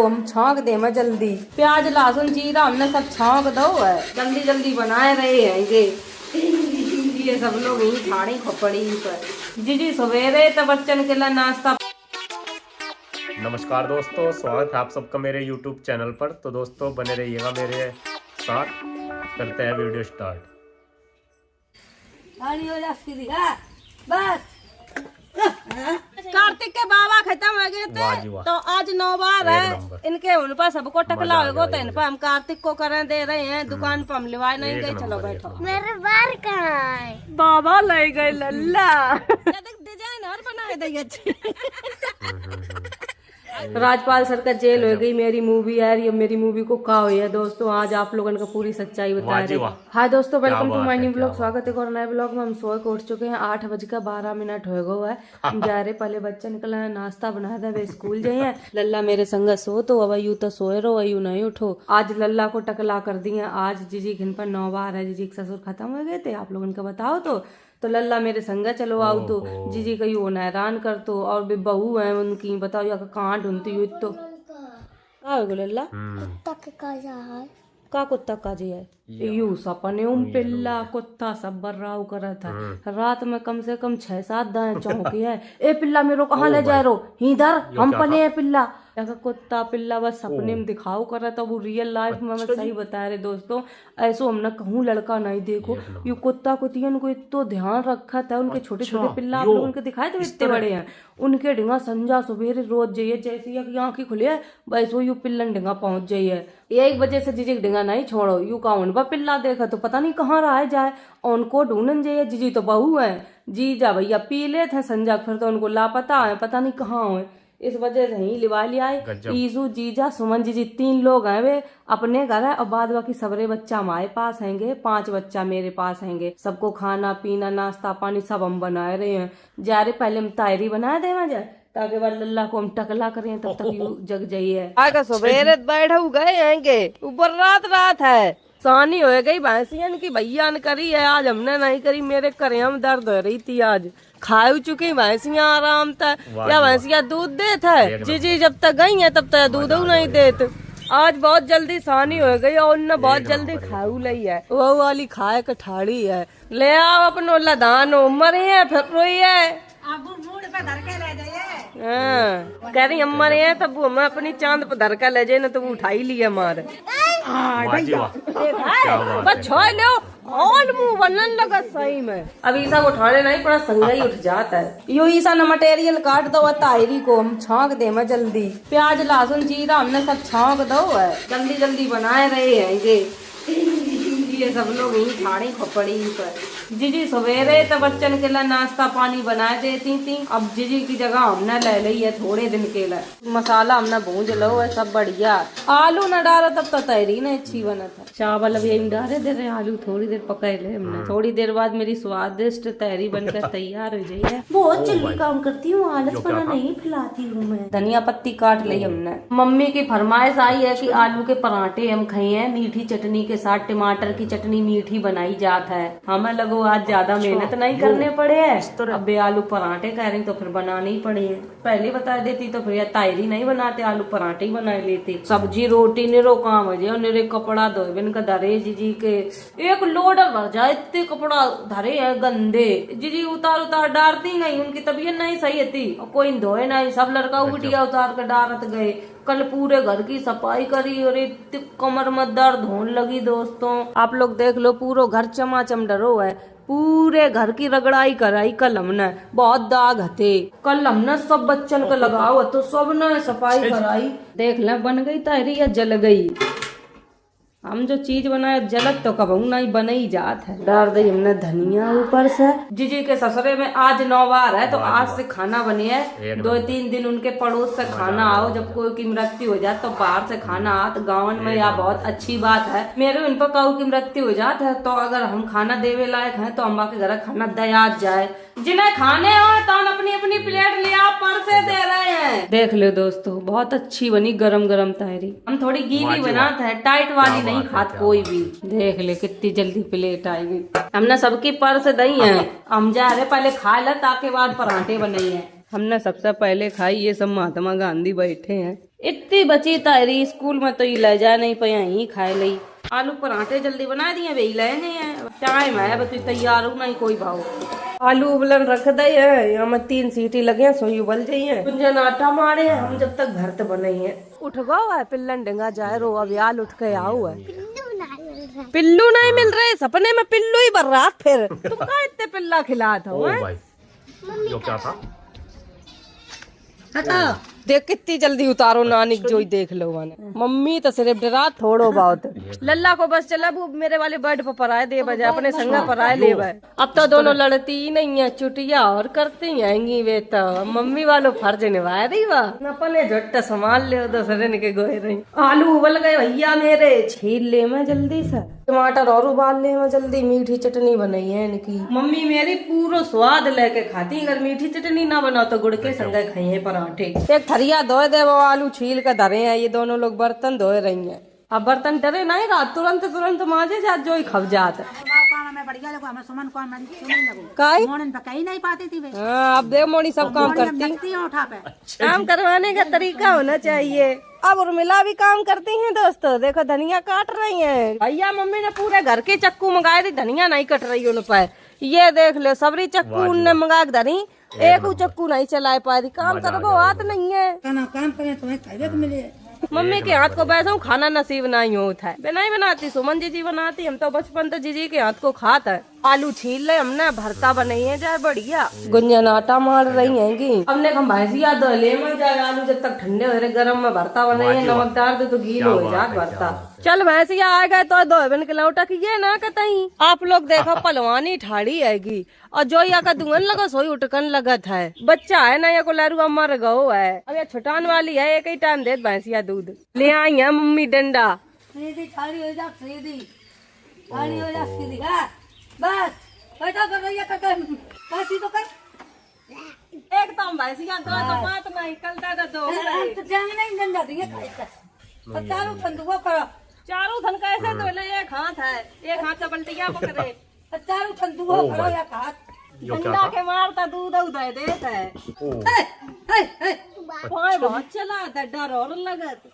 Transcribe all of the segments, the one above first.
हम छौंक दे मैं जल्दी प्याज लहसुन जीरा हमने सब छौंक दो है। जल्दी जल्दी बनाए रहे हैं ये सब लोग यही ठाड़ी खोपड़ी पर जी सवेरे तो बच्चन के लिए नाश्ता। नमस्कार दोस्तों, स्वागत है आप सबका मेरे YouTube चैनल पर। तो दोस्तों बने रहिएगा मेरे साथ, करते हैं वीडियो स्टार्ट। बस कार्तिक के बाबा खत्म हो गए थे तो आज 9 बार है इनके उन पर सबको टकला होगा तो इन पर हम कार्तिक को करें दे रहे हैं। दुकान पर हम लिवाए नहीं गए। चलो बैठो। मेरे बार कहाँ है? बाबा ले गए लल्ला डिजाइन और बनाए दे अच्छी। राजपाल सर का जेल हो गई मेरी मूवी यार। ये मेरी मूवी को का हुई है दोस्तों, आज आप लोगों का पूरी सच्चाई बता रहे हैं। हाय दोस्तों, welcome to my new blog. स्वागत है और नए ब्लॉग में। हम सोए को उठ चुके हैं, 8:12 हो गए है। हम जा रहे, पहले बच्चा निकला है, नाश्ता बना दे, वे स्कूल जाइए। लल्ला मेरे संग सो तो अब यू तो सोए रहो, यू नहीं उठो। आज लल्ला को टकला कर दिए। आज जीजी घिन पर 9 बार है। जीजी के ससुर खत्म हो गए थे, आप लोगों का बताओ तो लल्ला मेरे संग चलो आओ तो जीजी कही वो हैरान कर तो। और भी बहू है उनकी, बताओ या कहाँ ढूंढती हुई तो आओ लल्ला का कुत्ता का जी है यू सपने पिल्ला कुत्ता सब बर्राव करा था। रात में कम से कम 6-7 दाएं चौंकी है। ए पिल्ला मेरे कहाँ ले जा रहे हो? इधर हम पले है पिल्ला कुत्ता पिल्ला बस सपने में दिखाओ कर रहा था। वो रियल लाइफ में मैं सही बता रहे दोस्तों, ऐसो हमने कहूँ लड़का नहीं देखो। ये कुत्ता कुतियन को इतो ध्यान रखा था। उनके छोटे छोटे पिल्ला आप लोगों को दिखाए थे इतने बड़े हैं। उनके डिंगा संजा सुबेरे रोज जाइए, जैसे ही आंखें खुली है बस वो यू पिल्लन डिंगा पहुंच जाइए। 1 बजे से जीजी डिंगा नहीं छोड़ो। यू का उन पिल्ला देखा तो पता नहीं कहाँ रहा जाए। उनको ढूंढन जाइए। जीजी तो बहू है, जीजा भैया पी ले थे संजा, फिर तो उनको लापता है, पता नहीं कहाँ है। इस वजह से ही लिवा लिया है। ईसु जीजा सुमन जीजी 3 लोग हैं वे अपने घर है। और बाद बाकी सबरे बच्चा हमारे पास हैंगे, 5 बच्चा मेरे पास हैंगे। सबको खाना पीना नाश्ता पानी सब हम बनाए रहे हैं। जा रहे पहले हम तायरी बनाए दे मजा ताकि बाद लल्ला को हम टकला करें तब तक यू जग जाइए। आगे सवेरे बैठ गए हैंगे, ऊपर रात है, सानी हो गई भैंसियन की भैया ने करी है, आज हमने नहीं करी। मेरे करेम दर्द हो रही थी, आज खा चुकी भैंसियां आराम था। या भैंसियां दूध देते है जीजी जब तक गई है तब तक दूध नहीं देते। आज बहुत जल्दी सानी हो गई और उनने बहुत जल्दी खाऊ ली है। वो वाली खाए कठाड़ी है। ले आओ अपनो लदान उम्र है फिर रोई है। कह रही अम्मा ने तब वो मैं अपनी चांद पर धर कर ले जाए ना तो वो उठाई लिया मार बस छोड़ लो और मुंह बनने लगा सही में। अब ईसा को उठाने नहीं पड़ा, संगा ही उठ जाता है। यो ईसा न मटेरियल काट दो तायरी को हम छौंक दे मैं जल्दी प्याज लहसुन जीरा हमने सब छौंक दो है। जल्दी जल्दी बनाए रहे हैं ये सब लोग यही ठाड़ी खोपड़ी पर। जीजी सवेरे तो बच्चन के लिए नाश्ता पानी बनाए देती थी। अब जीजी की जगह हमने ले ली है थोड़े दिन के लिए। मसाला हमने भूंज लो है सब बढ़िया। आलू न डाला तब तो तैरी नहीं अच्छी बना था। चावल अब यही डाले दे रहे, आलू थोड़ी देर पकाए ले हमने। थोड़ी देर बाद मेरी स्वादिष्ट तैरी बनकर तैयार हो जाइए। बहुत जल्दी काम करती हूँ, आलस पना नहीं फैलाती हूँ मैं। धनिया पत्ती काट ली हमने। मम्मी की फरमाइश आई है कि आलू के पराठे हम खाए हैं मीठी चटनी के साथ। टमाटर की चटनी मीठी बनाई जात है। हमें लगो आज ज्यादा मेहनत नहीं करने पड़े है। अब आलू पराठे कह रही तो फिर बनाने ही पड़े हैं। पहले बता देती तो फिर तायरी नहीं बनाते, आलू पराठे ही बना लेते। सब्जी रोटी निरो काम हो जाए, निरे कपड़ा धोए बिन का धरे जीजी के एक लोड भर जाए। इतने कपड़ा धरे है गंदे। जीजी उतार डालती नहीं, उनकी तबीयत नहीं सही थी और कोई धोए नहीं। सब लड़का उटिया उतार कर डालत गए। कल पूरे घर की सफाई करी और कमर में दर्द होने लगी दोस्तों। आप लोग देख लो पूरा घर चमाचम डरो है। पूरे घर की रगड़ाई कराई कल हमने, बहुत दाग हथे। कल हमने सब बच्चन को लगाओ तो सब ने सफाई कराई। देख ले बन गई तायरी या जल गई। हम जो चीज बनाए जलत तो कब नहीं बन ही जात है। डाल दी हमने धनिया ऊपर से। जीजी के ससुरे में आज 9 बार है तो आज से खाना बने है। 2-3 दिन उनके पड़ोस से खाना आओ। जब कोई की मृत्यु हो जाए तो बाहर से खाना आ तो गाँव में या बहुत अच्छी बात है। मेरे उन पर काऊ की मृत्यु हो जाता है तो अगर हम खाना देवे लायक है तो अम्बा के घर खाना दया जाए। जिन्हें खाने हो तो अपनी अपनी प्लेट ले आप परसे दे रहे हैं। देख लो दोस्तों बहुत अच्छी बनी गरम गरम तायरी। हम थोड़ी गीली बनाते हैं, टाइट वाली नहीं खात कोई भी। देख ले कितनी जल्दी प्लेट आई गई। हमने सबकी परस दई है। हम जा रहे पहले खा ले ताकि बाद पराठे बनाई है। हमने सबसे पहले खाई। ये सब महात्मा गांधी बैठे हैं। इतनी बची तारी स्कूल में तो ये ले जा नहीं पाया ही खाए लई। आलू पराठे जल्दी बना दिए वे ले नहीं है टाइम है बस तैयार हूँ नहीं कोई भाव। आलू उबलन रख दे है यहाँ में 3 सीटी लगे सोई उबल जाइए गुंजन आटा मारे हम जब तक घर तो बने है। उठ गो है पिल्लन डेंगा जाए रो अब आल उठ के आओ है पिल्लू नहीं मिल रहे सपने में पिल्लू ही भर रात फिर तुम कहा इतने पिल्ला खिलाता हो भाई यो क्या था हटा देख कितनी जल्दी उतारो नानी जो ही देख लो मैंने मम्मी तो सिर्फ डरा थोड़ो बहुत लल्ला को बस चला वो मेरे वाले बेड पर पराए दे बजे अपने संगा पराए ले बे। अब तो दोनों लड़ती ही नहीं है चुटिया और करती आएंगी वे तो मम्मी वालों फर्ज निभाए रही वाह अपने झट संभाल ले दूसरे के गोए रही। आलू उबल गए भैया मेरे छील ले मैं जल्दी से टमाटर और उबाल ले मैं जल्दी मीठी चटनी बनाई है इनकी मम्मी मेरी पूरा स्वाद लेके खाती अगर मीठी चटनी ना बनाओ तो गुड़ के संगे खाइए पराठे। एक थरिया धोए दे वो आलू छील कर धरे हैं ये दोनों लोग बर्तन धोए रही हैं अब बर्तन डरे नहीं रात तुरंत तुरंत माजे जा जो ही खप जात अब देव मोड़ी सब काम करती काम करवाने का तरीका होना चाहिए। अब उर्मिला भी काम करती हैं दोस्तों देखो धनिया काट रही हैं भैया मम्मी ने पूरे घर के चक्कू मंगाए थे धनिया नहीं कट रही उन पर ये देख लो सबरी चक्कू उनने मंगा के धरी एक चक्कू नहीं चला पाई काम करो हाथ नहीं है काम करें तो खाइए तो मिले। मम्मी के हाथ को बैठा हूँ खाना नसीब नहीं होता है मैं नहीं बनाती सुमन जीजी बनाती हम तो बचपन तो जीजी के हाथ को खाता है। आलू छील ले हमने भरता बनाई है जाए बढ़िया गुंजन आटा मार रही है हमने हम भैंसिया दो ले में जाए आलू जब तक ठंडे हो रहे गर्म में भरता बनाई है नमकदार दे तो गील हो जाए भरता चल भैंसिया आ गए तो दो बन के लौटा की ये ना कतई आप लोग देखो पलवानी ठाड़ी आएगी और जो या का दुगन लगा सोई उठकन लगत है बच्चा है ना या को लरू मर गो है अब ये छुटान वाली है एक ही टाइम दे भैंसिया दूध ले आई है मम्मी डंडा बस बेटा कर रही है काशी तो कर एक तो भैंसिया दो तो बात नहीं कल दो तो जाने नहीं गंदा दिए खाई चारों ठंडुआ करो चारों धन कैसे तो ले एक हाथ है एक हाथ से बल्टिया पकड़े चारों ठंडुआ करो या हाथ ठंडा के मारता दूध उदय देता है बहुत चला था डर और लगत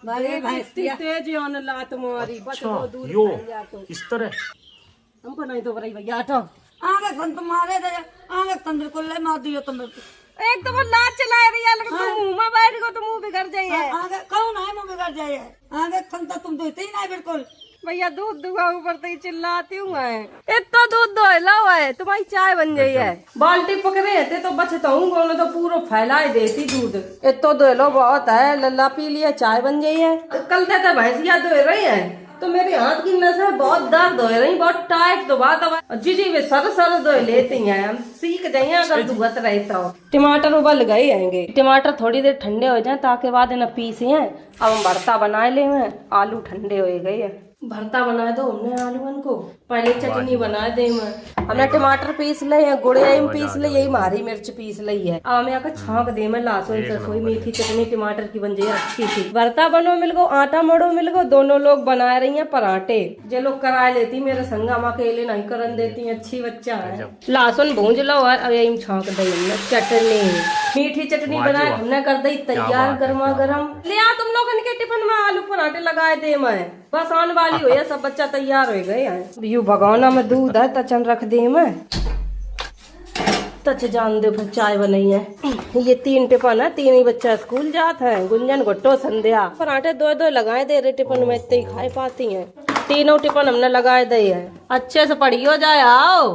मारे भैंसिया तेज on लात मारी बच को दूध यो गया तो इस तरह हमको नहीं तो बराई भैया तो आगे संत मारे दे आगे तंत्र को ले मार दियो तुम एक तो वो लात चला रही है लेकिन तुम मुंह में बैठ गो तो मुंह बिगड़ जाइए आगे कौन है मुंह बिगड़ जाए आगे संत तुम तो ही नहीं बिल्कुल भैया दूध दुआ ऊपर तो ही चिल्लाती हूँ मैं इतना दूध दो लाओ है तुम्हारी चाय बन गई है बाल्टी पकड़े थे तो बचता हूँ तो पूरा फैला देती दूध इतो दो लो बहुत है लल्ला पी लिया चाय बन गई है कल देते भैंसिया दो रही है तो मेरे हाथ की नसें बहुत दर्द हो रही बहुत टाइट तो बात जी जी वे सर दो लेती हैं हम सीख जाइए अगर दुगत रहता हो। टमाटर उबल गए हैंगे टमाटर थोड़ी देर ठंडे हो जाए ताकि बाद इन्हें पीसे हैं अब हम भरता बनाए ले आलू ठंडे हो गए हैं भरता बना दो हमने आलून को पहले चटनी बना दे हमने टमाटर पीस ले गुड़ यही पीस ले यही हरी मिर्च पीस ली है अब हमें आकर छौंक दे में लहसुन सरसोई मीठी चटनी टमाटर की बन जाए अच्छी सी भरता बनो मिल गो आटा मड़ो मिल गो दोनों लोग बना रही हैं पराठे जो लोग करा लेती मेरे संगा माँ अकेले नहीं करन देती अच्छी बच्चा है लहसुन भूंज लो और अब यही छौंक दी हमने चटनी मीठी चटनी बनाए हमने कर दी तैयार गर्मा गर्म ले आ तुम लोग इनके टिफिन में आलू पराठे लगाए दे मैं बस आने वाली हो सब बच्चा तैयार हो गए हैं यू भगवाना में दूध है तचन रख दे मैं तच जान दे फिर चाय बनाई है ये 3 टिफिन है 3 ही बच्चा स्कूल जाता है गुंजन गुट्टो संध्या पराठे 2 लगाए दे रहे टिफिन में इतने ही खाए पाती हैं तीनों टिफिन हमने लगाए दे है अच्छे से पढ़ियो जाए आओ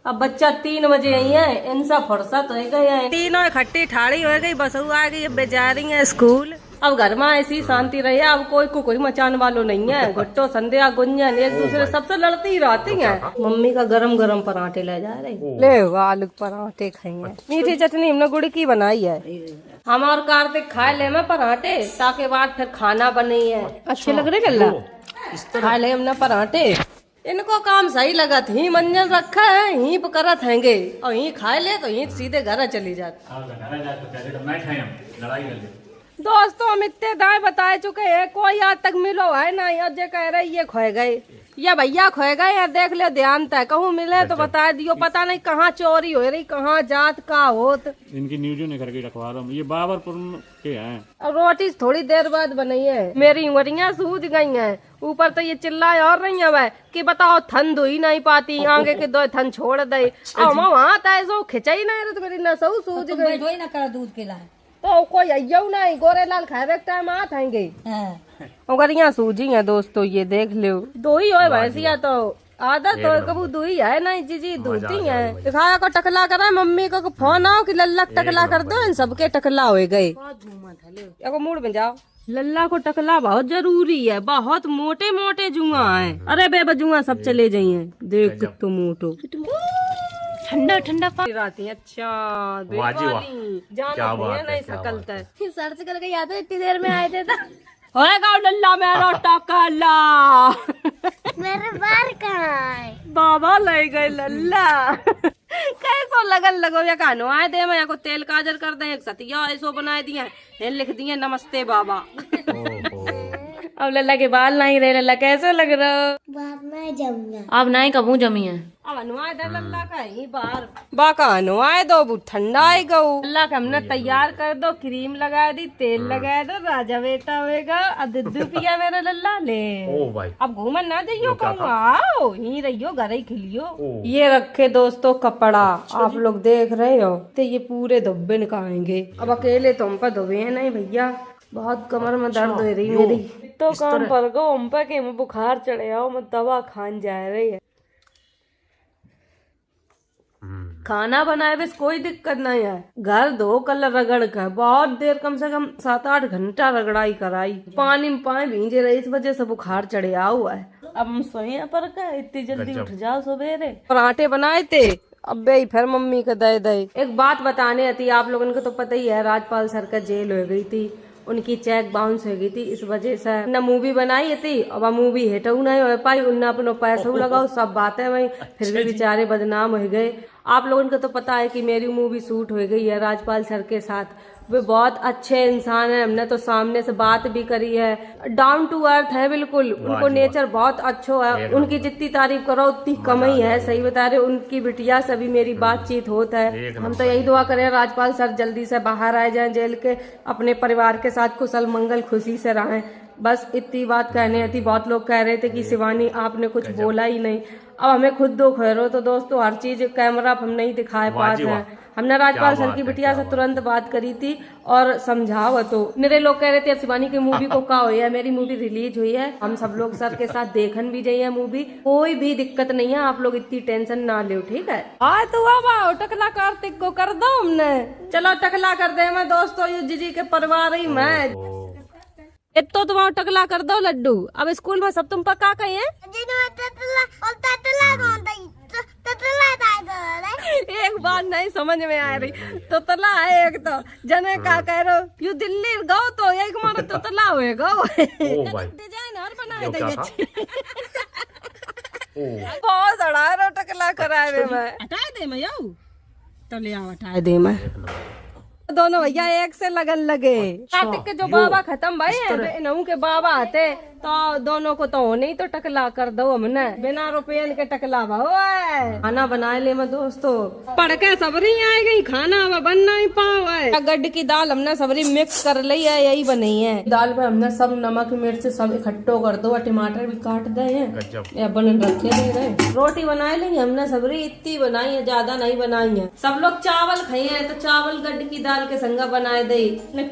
अब बच्चा 3 बजे आई है इनसा फुर्सत हो गए हैं तीनों इकट्ठी ठाड़ी हो गई बस आ गई अब जा रही है स्कूल अब घर में ऐसी शांति रही है अब कोई मचान वालों नहीं है गुट्टो संध्या गुंजन एक दूसरे सबसे लड़ती ही रहती हैं मम्मी का गरम गरम पराठे ले जा रही ले आलू पराठे खाएंगे मीठी चटनी हमने गुड़ की बनाई है हम और कार्तिक खाए ले में पराठे ताकि बाद फिर खाना बने है अच्छे लग रहे गल्ला खा ले हमने पराठे इनको काम सही लगा ही मंजन रखा है ही करत हैंगे और ही खाए ले तो ही सीधे घर चली जाते दोस्तों हम इतने दाएं बताए चुके हैं कोई आज तक मिलो है ना और जो कह रहे ये खोए गए या भैया खोए गए यार, देख ले ध्यान तय कहूँ मिले तो बता दियो, पता नहीं कहाँ चोरी हो रही, कहाँ जात का होत। इनकी न्यूज़ ने करके रखवा रहा हूँ। ये बाबरपुर के हैं। अब रोटी थोड़ी देर बाद बनाई है, मेरी उंगलियां सूज गई हैं। ऊपर तो ये चिल्लाए और रही है वह कि बताओ थन धो ही नहीं पाती, आगे के 2 थन छोड़ दे। वहाँ तैसो खिंचाई नहीं तो मेरी नसऊ सूज तुम गई। बैठो ही ना करो दूध के लाए। तो कोई अय्यो नहीं, गोरे लाल खाए टाइम आ थाएंगे। उंगलियां सूजी हैं दोस्तों, ये देख लो। दो ही हो भैंसिया तो आदत हो कबू दुई है नहीं जीजी दूती है। दिखाया को टकला करा मम्मी को फोन आओ कि लल्ला टकला कर दो, इन सबके टकला हो गए। एगो मूड में जाओ, लल्ला को टकला बहुत जरूरी है, बहुत मोटे मोटे जुआ है। अरे बेबा जुआ सब चले जाइए, देख कितो मोटो ठंडा ठंडा पानी रहती है। अच्छा वाह जी वाह, जाना क्या बात है, नहीं क्या सकल बात तक सर्च करके याद है इतनी देर में आए थे। होएगा लल्ला मेरा टकला। मेरे बार कहाँ है? बाबा ले गए लल्ला। कैसो लगन लगो या कानो आए दे मैं को तेल काजर कर दे, एक सतिया ऐसो बनाए दिए हैं, लिख दिए नमस्ते बाबा। अब लल्ला के बाल नहीं रहे, लल्ला कैसे लग रहा? बाप मैं जाऊंगा। अब नहीं कबू जमी है। अब अनुआए दे लल्ला का ही बार बाका अनुआए दो, वो ठंडा आई गो। लल्ला का हमने तैयार कर दो, क्रीम लगा दी, तेल लगा दो, राजा बेटा होएगा। अब दूध पिया मेरा लल्ला ले। ओ भाई अब घूमन ना जाइयो, कहूँ आओ ही रहियो, घर ही खिलियो। ये रखे दोस्तों कपड़ा, आप लोग देख रहे हो, तो ये पूरे धब्बे निकालेंगे। अब अकेले तुम पर धोबे हैं नहीं भैया, बहुत कमर में दर्द हो रही मेरी। तो काम पर गो हम पे के मैं बुखार चढ़े आओ, मैं दवा खान जा रही है। खाना बनाए बस कोई दिक्कत नहीं है, घर धो कल रगड़ कर बहुत देर, कम से कम 7-8 घंटा रगड़ाई कराई, पानी में पाए भींजे रहे, इस वजह से बुखार चढ़े हुआ है। अब हम सोए पर का इतनी जल्दी उठ जाओ सवेरे। पराठे बनाए थे, अब भाई फिर मम्मी को दे दे। एक बात बताने आती, आप लोगों को तो पता ही है, राजपाल सर का जेल हो गई थी, उनकी चेक बाउंस हो गई थी, इस वजह से न मूवी बनाई थी। अब मूवी हेटू नहीं हो पाई, उन्ना अपनो पैसा लगाओ, सब बातें वही, फिर भी बेचारे बदनाम हो गए। आप लोगों को तो पता है कि मेरी मूवी शूट हो गई है राजपाल सर के साथ, वे बहुत अच्छे इंसान है, हमने तो सामने से बात भी करी है, डाउन टू अर्थ है बिल्कुल, उनको नेचर बहुत अच्छा है, उनकी जितनी तारीफ करो उतनी कम ही है, सही बता रहे। उनकी बिटिया से भी मेरी बातचीत होता है, हम तो यही दुआ करें राजपाल सर जल्दी से बाहर आ जाएं जेल के, अपने परिवार के साथ कुशल मंगल खुशी से रहें। बस इतनी बात कहने थी। बहुत लोग कह रहे थे कि शिवानी आपने कुछ बोला ही नहीं, अब हमें खुद दुख हो रहा। तो दोस्तों हर चीज कैमरा हम नहीं दिखा पाते हैं। हमने राजपाल सर की बिटिया से तुरंत बात करी थी और समझाओ, तो मेरे लोग कह रहे थे अब शिवानी की मूवी को क्या हुई है, मेरी मूवी रिलीज हुई है, हम सब लोग सर के साथ देखन भी जाइए मूवी, कोई भी दिक्कत नहीं है, आप लोग इतनी टेंशन ना लो, ठीक है। हाँ तो अब टकला कार्तिक को कर दो हमने, चलो टकला कर दे मैं दोस्तों, युजी जी के परिवार ही मैं इतो तुम्हारा टकला कर दो लड्डू। अब स्कूल में सब तुम पक्का कही है, एक बात नहीं समझ में आ रही, तो तला है एक तो जने का कह रहे हो, यू दिल्ली गो तो एक मारो तो तला हुए गो डिजाइन और बनाए देंगे। बहुत अड़ा टकला कराए मैं, हटा दे मैं याऊ तो ले आओ, हटा दे मैं। दोनों भैया एक से लगन लगे। कार्तिक के जो बाबा खत्म भाई है, नहू के बाबा आते तो दोनों को तो होने ही तो टकला कर दो हमने, बिना रुपये के टकला भाव। खाना बनाए ले मैं दोस्तों, पढ़ के सबरी आ गई, खाना अब बन नहीं पाओ। गड्ढ की दाल हमने सबरी मिक्स कर ली है, यही बनी है दाल में, हमने सब नमक मिर्च सब इकट्ठो कर दो, टमाटर भी काट दे हैं, बन रखे दे रहे। रोटी बनाए लेंगे हमने सबरी, इतनी बनाई है, ज्यादा नहीं बनाई है। सब लोग चावल खाए हैं तो चावल गड्ढ की दाल के संगा बनाए दे,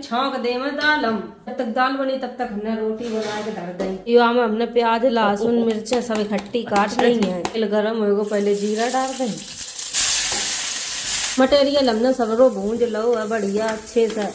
छौंक दे मैं दाल, हम जब तक दाल बनी तब तक हमने रोटी बना के धर दी। हमने प्याज लहसुन मिर्चा सब इकट्ठी काट ली है। तेल गरम होगा, पहले जीरा डाल दें, मटेरियल हमने सबरो भूंज लो है बढ़िया अच्छे से।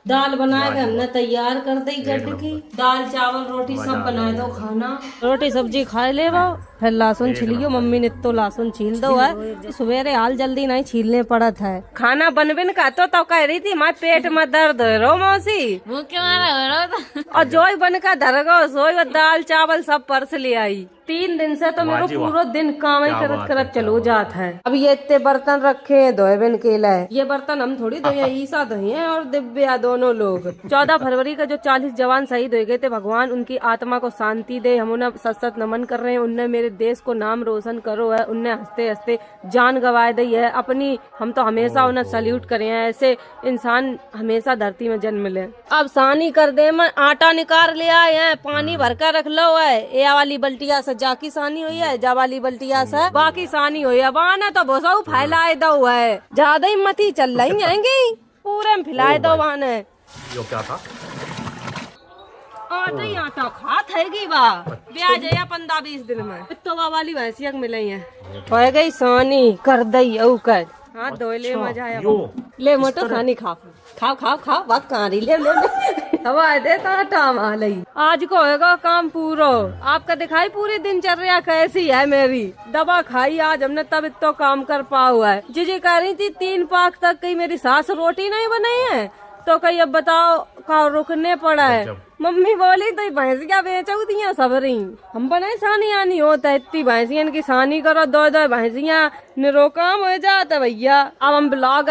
दाल बनाए के हमने तैयार कर दी, गड्ढ की दाल चावल रोटी सब बनाए दो खाना, रोटी सब्जी खाए ले वो, फिर लहसुन छिलियो, मम्मी ने तो लहसुन छील दो है, सवेरे हाल जल्दी नहीं छीलने पड़त है। खाना बनबिन का तो कह रही थी माँ पेट में दर्द हो रो मौसी, वो क्यों आ रहा और जोई बन का धर गो सोई दाल चावल सब परस ले आई। 3 दिन से तो मेरे वाह जी को वाह। पूरा दिन काम ही क्या करत बात करत है, क्या चलो बात जात है। अब ये इतने बर्तन रखे हैं धोएबन के लिए, ये बर्तन हम थोड़ी धोए, ईसा धोए हैं और दिव्या दोनों लोग। 14 फरवरी का जो 40 जवान शहीद हो गए थे, भगवान उनकी आत्मा को शांति दे। हम उन्हें सत सत नमन कर रहे हैं। उनने मेरे देश को नाम रोशन करो है, उनने हंसते हंसते जान गंवाए दी है अपनी। हम तो हमेशा उन्हें सल्यूट करें हैं। ऐसे इंसान हमेशा धरती में जन्म ले। अब सानी कर दे, मैं आटा निकाल ले आए हैं, पानी भर कर रख लो है। ये वाली बल्टिया से जाकी सानी हुई है, जा वाली बल्टिया से बाकी सानी हुई है। वाना तो बसाऊ फैलाए दो है, ज्यादा ही मती चल रही आएंगी, पूरे में फैलाए दो वाने। यो क्या था? आटा ही आटा खात है बा ब्याज है 15-20 दिन में तो वाली भैंसिया मिले हैं। हो गई सानी कर दई औकर हाथ धोए ले, मजा आया। यो ले मोटो सानी खाओ खाओ खाओ खाओ, बात कहाँ रही, ले ले हवा दे कांटा मालई। आज को होगा काम पूरा। आपका दिखाई पूरी दिनचर्या कैसी है मेरी। दवा खाई आज हमने तब तो काम कर पा हुआ है। जीजी कह रही थी 3 पाक तक कहीं मेरी सास रोटी नहीं बनाई है, तो कहीं अब बताओ का रुकने पड़ा है। मम्मी बोली तो भैंसिया बेचो दिया सबरी, हम बनाए सानी आनी होता है। इतनी भैंसियन की सानी करो, 2-2 भैंसिया निरो काम हो जाता भैया। अब हम ब्लॉग